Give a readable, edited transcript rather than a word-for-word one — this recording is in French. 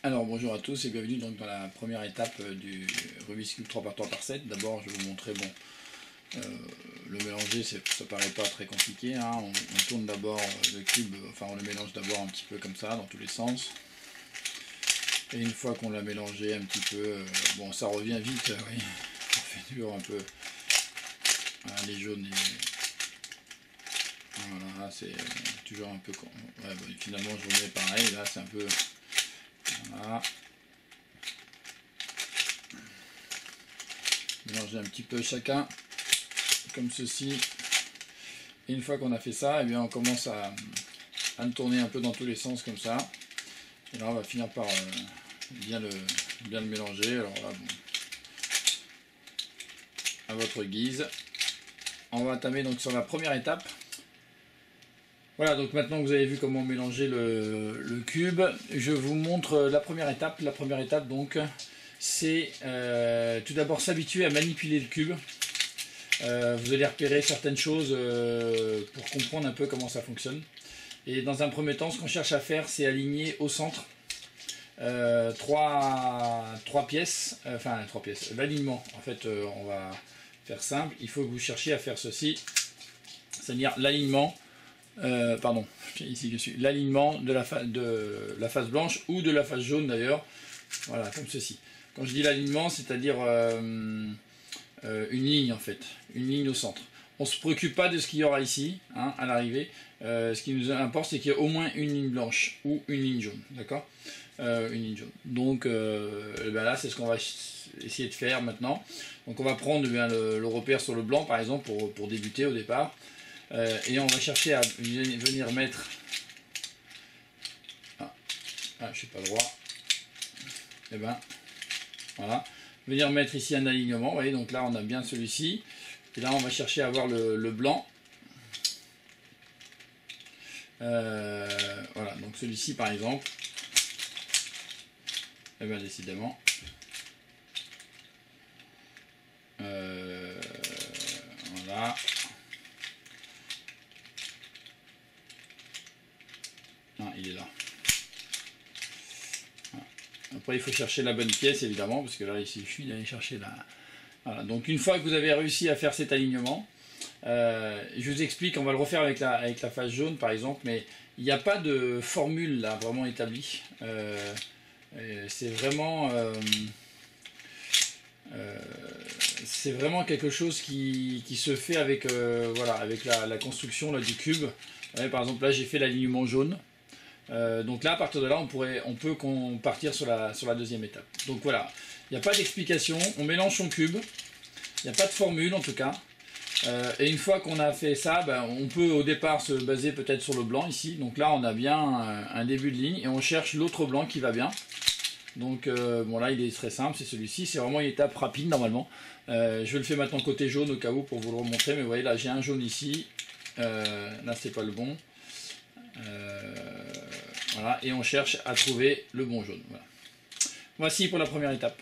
Alors bonjour à tous et bienvenue donc dans la première étape du Rubik's Cube 3x3x7. D'abord je vais vous montrer, le mélanger, ça paraît pas très compliqué, hein. On tourne d'abord le cube, enfin on le mélange d'abord un petit peu comme ça dans tous les sens. Et une fois qu'on l'a mélangé un petit peu, bon ça revient vite, oui, on fait toujours un peu, voilà, les jaunes, voilà, c'est toujours un peu, ouais, bon, finalement je remets pareil, là c'est un peu, voilà. Mélanger un petit peu chacun, comme ceci. Et une fois qu'on a fait ça, eh bien on commence à le tourner un peu dans tous les sens comme ça. Et là on va finir par bien le mélanger. Alors là, bon, à votre guise. On va entamer donc sur la première étape. Voilà, donc maintenant que vous avez vu comment mélanger le cube, je vous montre la première étape. La première étape donc, c'est tout d'abord s'habituer à manipuler le cube. Vous allez repérer certaines choses pour comprendre un peu comment ça fonctionne. Et dans un premier temps, ce qu'on cherche à faire, c'est aligner au centre trois pièces, l'alignement. En fait, on va faire simple. Il faut que vous cherchiez à faire ceci, c'est-à-dire l'alignement. Ici je suis l'alignement de la face blanche ou de la face jaune d'ailleurs. Voilà, comme ceci. Quand je dis l'alignement, c'est-à-dire une ligne en fait, une ligne au centre. On ne se préoccupe pas de ce qu'il y aura ici, hein, à l'arrivée. Ce qui nous importe, c'est qu'il y ait au moins une ligne blanche ou une ligne jaune, d'accord, une ligne jaune. Donc ben là, c'est ce qu'on va essayer de faire maintenant. Donc on va prendre le repère sur le blanc, par exemple, pour débuter au départ. Et on va chercher à venir mettre... je suis pas droit. Et ben, voilà. Venir mettre ici un alignement, vous voyez, donc là on a bien celui-ci. Et là on va chercher à avoir le blanc. Voilà, donc celui-ci par exemple. Et bien décidément. Voilà. Ah, il est là. Après il faut chercher la bonne pièce évidemment, parce que là il suffit d'aller chercher la... Voilà, donc une fois que vous avez réussi à faire cet alignement, je vous explique, on va le refaire avec la face jaune par exemple, mais il n'y a pas de formule là vraiment établie. C'est vraiment quelque chose qui se fait avec, voilà, avec la construction là, du cube. Ouais, par exemple là j'ai fait l'alignement jaune. Donc là à partir de là on peut partir sur la deuxième étape. Donc voilà, il n'y a pas d'explication, on mélange son cube, il n'y a pas de formule en tout cas. Et une fois qu'on a fait ça, ben, on peut au départ se baser peut-être sur le blanc ici. Donc là on a bien un début de ligne et on cherche l'autre blanc qui va bien. Donc bon là il est très simple, c'est celui-ci, c'est vraiment une étape rapide normalement. Je le fais maintenant côté jaune au cas où pour vous le remontrer, mais vous voyez là j'ai un jaune ici, là c'est pas le bon. Voilà, et on cherche à trouver le bon jaune. Voilà. Voici pour la première étape.